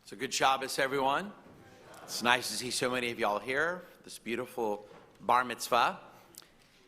So good Shabbos, everyone. It's nice to see so many of y'all here, this beautiful bar mitzvah.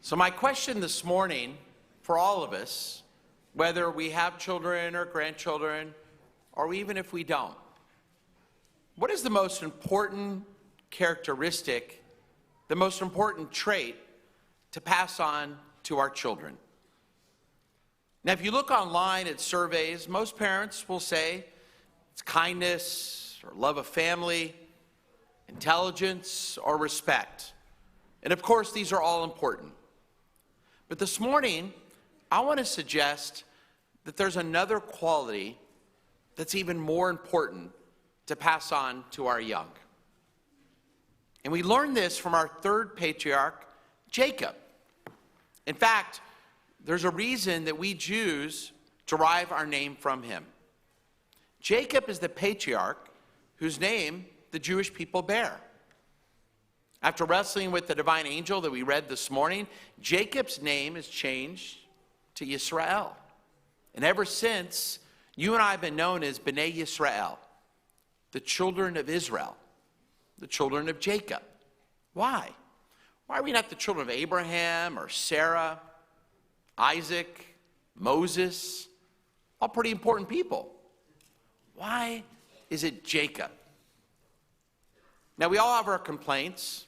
So my question this morning for all of us, whether we have children or grandchildren, or even if we don't, what is the most important characteristic, the most important trait to pass on to our children? Now, if you look online at surveys, most parents will say it's kindness or love of family, intelligence or respect. And of course, these are all important. But this morning, I want to suggest that there's another quality that's even more important to pass on to our young. And we learn this from our third patriarch, Jacob. In fact, there's a reason that we Jews derive our name from him. Jacob is the patriarch whose name the Jewish people bear. After wrestling with the divine angel that we read this morning, Jacob's name is changed to Yisrael. And ever since, you and I have been known as B'nai Yisrael, the children of Israel, the children of Jacob. Why? Why are we not the children of Abraham or Sarah, Isaac, Moses? All pretty important people. Why is it Jacob? Now, we all have our complaints.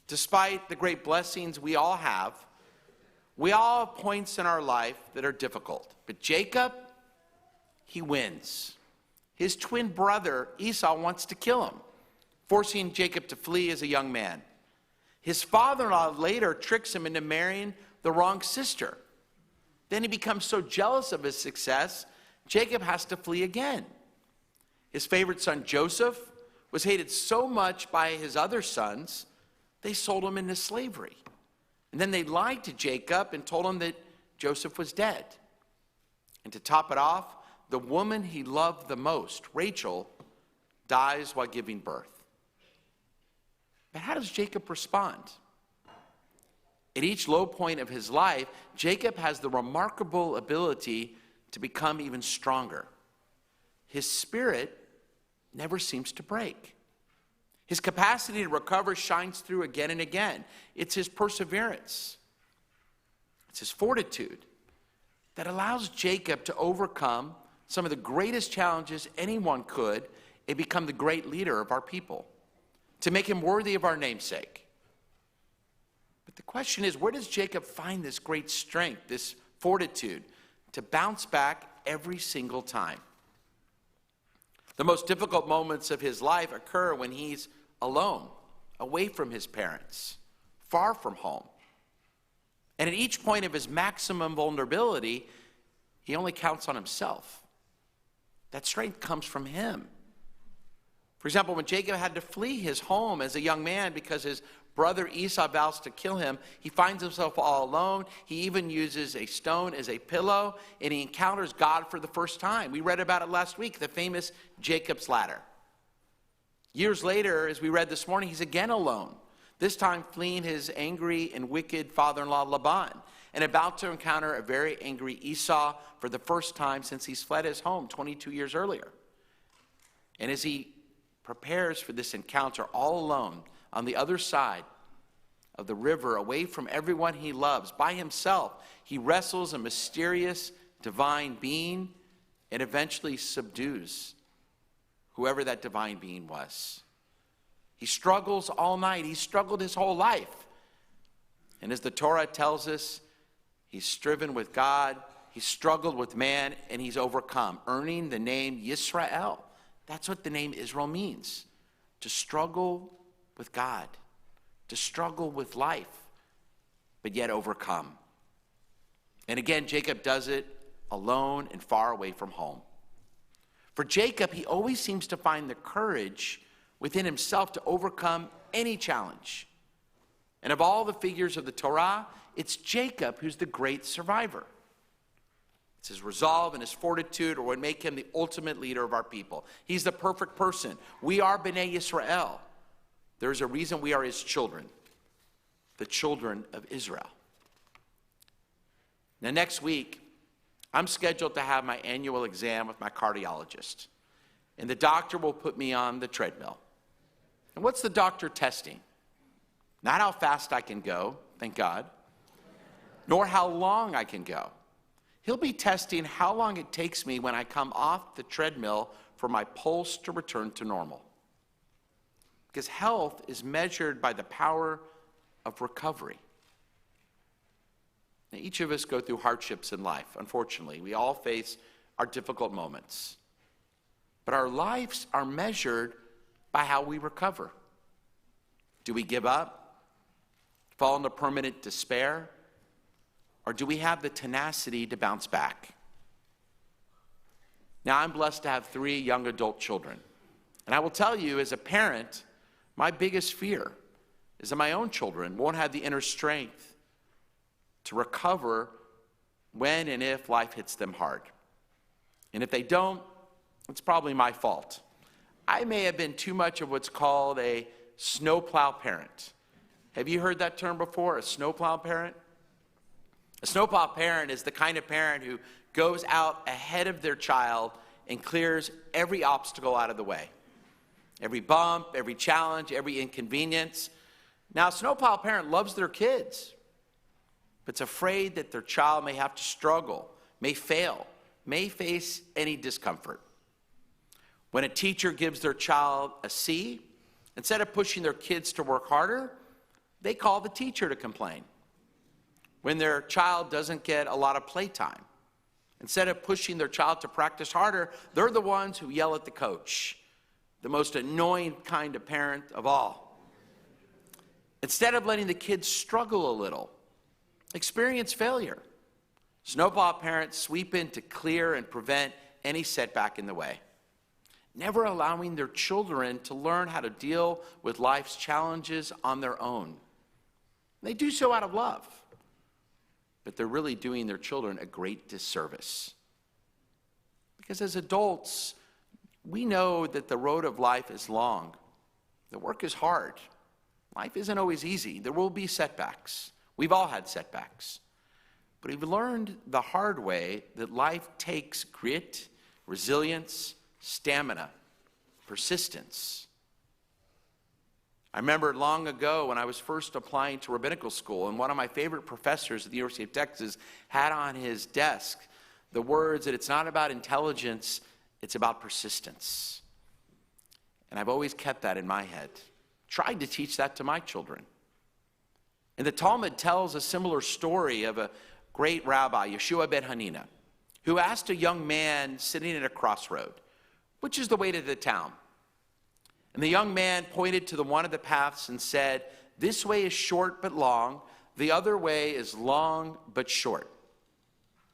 Despite the great blessings we all have points in our life that are difficult. But Jacob, he wins. His twin brother, Esau, wants to kill him, forcing Jacob to flee as a young man. His father-in-law later tricks him into marrying the wrong sister. Then he becomes so jealous of his success, Jacob has to flee again. His favorite son, Joseph, was hated so much by his other sons, they sold him into slavery. And then they lied to Jacob and told him that Joseph was dead. And to top it off, the woman he loved the most, Rachel, dies while giving birth. But how does Jacob respond? At each low point of his life, Jacob has the remarkable ability to become even stronger. His spirit never seems to break. His capacity to recover shines through again and again. It's his perseverance. It's his fortitude that allows Jacob to overcome some of the greatest challenges anyone could and become the great leader of our people, to make him worthy of our namesake. But the question is, where does Jacob find this great strength, this fortitude, to bounce back every single time? The most difficult moments of his life occur when he's alone, away from his parents, far from home. And at each point of his maximum vulnerability, he only counts on himself. That strength comes from him. For example, when Jacob had to flee his home as a young man because his brother Esau vows to kill him, he finds himself all alone. He even uses a stone as a pillow, and he encounters God for the first time. We read about it last week, the famous Jacob's ladder. Years later, as we read this morning, he's again alone, this time fleeing his angry and wicked father-in-law Laban, and about to encounter a very angry Esau for the first time since he's fled his home 22 years earlier. And as he prepares for this encounter all alone on the other side of the river, away from everyone he loves, by himself, he wrestles a mysterious divine being and eventually subdues whoever that divine being was. He struggles all night. He struggled his whole life. And as the Torah tells us, he's striven with God, he's struggled with man, and he's overcome, earning the name Yisrael. That's what the name Israel means, to struggle with God, to struggle with life, but yet overcome. And again, Jacob does it alone and far away from home. For Jacob, he always seems to find the courage within himself to overcome any challenge. And of all the figures of the Torah, it's Jacob who's the great survivor. It's his resolve and his fortitude or would make him the ultimate leader of our people. He's the perfect person. We are B'nai Yisrael. There's a reason we are his children, the children of Israel. Now, next week, I'm scheduled to have my annual exam with my cardiologist. and the doctor will put me on the treadmill. And what's the doctor testing? Not how fast I can go, thank God, nor how long I can go. He'll be testing how long it takes me when I come off the treadmill for my pulse to return to normal. Because health is measured by the power of recovery. Now, each of us go through hardships in life, unfortunately. We all face our difficult moments. But our lives are measured by how we recover. Do we give up? Fall into permanent despair? Or do we have the tenacity to bounce back? Now, I'm blessed to have 3 young adult children. And I will tell you, as a parent, my biggest fear is that my own children won't have the inner strength to recover when and if life hits them hard. And if they don't, it's probably my fault. I may have been too much of what's called a snowplow parent. Have you heard that term before, a snowplow parent? A snowplow parent is the kind of parent who goes out ahead of their child and clears every obstacle out of the way. Every bump, every challenge, every inconvenience. Now, a snowplow parent loves their kids, but it's afraid that their child may have to struggle, may fail, may face any discomfort. When a teacher gives their child a C, instead of pushing their kids to work harder, they call the teacher to complain. When their child doesn't get a lot of playtime, instead of pushing their child to practice harder, they're the ones who yell at the coach, the most annoying kind of parent of all. Instead of letting the kids struggle a little, experience failure, snowplow parents sweep in to clear and prevent any setback in the way, never allowing their children to learn how to deal with life's challenges on their own. They do so out of love, but they're really doing their children a great disservice. Because as adults, we know that the road of life is long. The work is hard. Life isn't always easy. There will be setbacks. We've all had setbacks. But we've learned the hard way that life takes grit, resilience, stamina, persistence. I remember long ago when I was first applying to rabbinical school, and one of my favorite professors at the University of Texas had on his desk the words that it's not about intelligence, it's about persistence. And I've always kept that in my head. Tried to teach that to my children. And the Talmud tells a similar story of a great rabbi, Yeshua ben Hanina, who asked a young man sitting at a crossroad, which is the way to the town? And the young man pointed to the one of the paths and said, this way is short but long, the other way is long but short.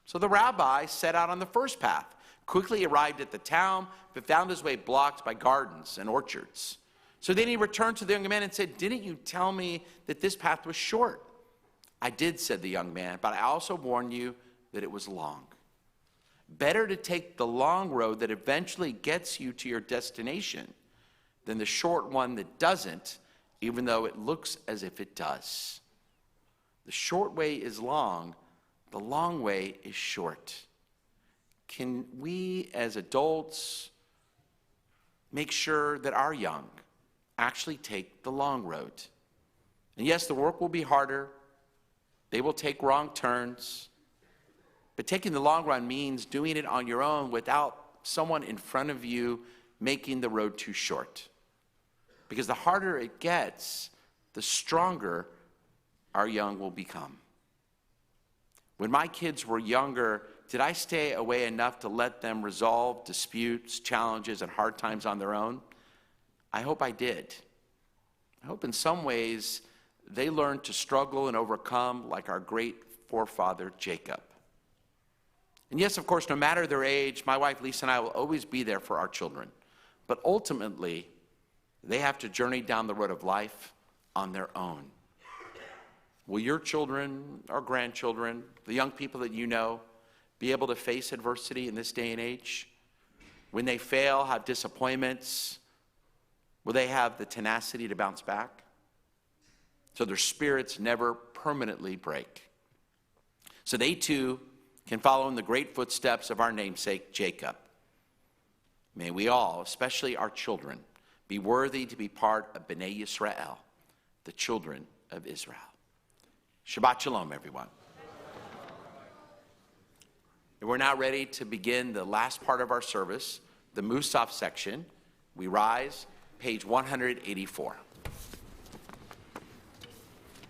So the rabbi set out on the first path, quickly arrived at the town, but found his way blocked by gardens and orchards. So then he returned to the young man and said, didn't you tell me that this path was short? I did, said the young man, but I also warned you that it was long. Better to take the long road that eventually gets you to your destination than the short one that doesn't, even though it looks as if it does. The short way is long, the long way is short. Can we as adults make sure that our young actually take the long road? And yes, the work will be harder. They will take wrong turns. But taking the long run means doing it on your own without someone in front of you making the road too short. Because the harder it gets, the stronger our young will become. When my kids were younger, did I stay away enough to let them resolve disputes, challenges, and hard times on their own? I hope I did. I hope in some ways they learned to struggle and overcome like our great forefather Jacob. And yes, of course, no matter their age, my wife Lisa and I will always be there for our children. But ultimately, they have to journey down the road of life on their own. Will your children or grandchildren, the young people that you know, be able to face adversity in this day and age? When they fail, have disappointments, will they have the tenacity to bounce back? So their spirits never permanently break. So they too can follow in the great footsteps of our namesake, Jacob. May we all, especially our children, be worthy to be part of B'nai Yisrael, the children of Israel. Shabbat Shalom, everyone. And we're now ready to begin the last part of our service, the Musaf section. We rise, page 184.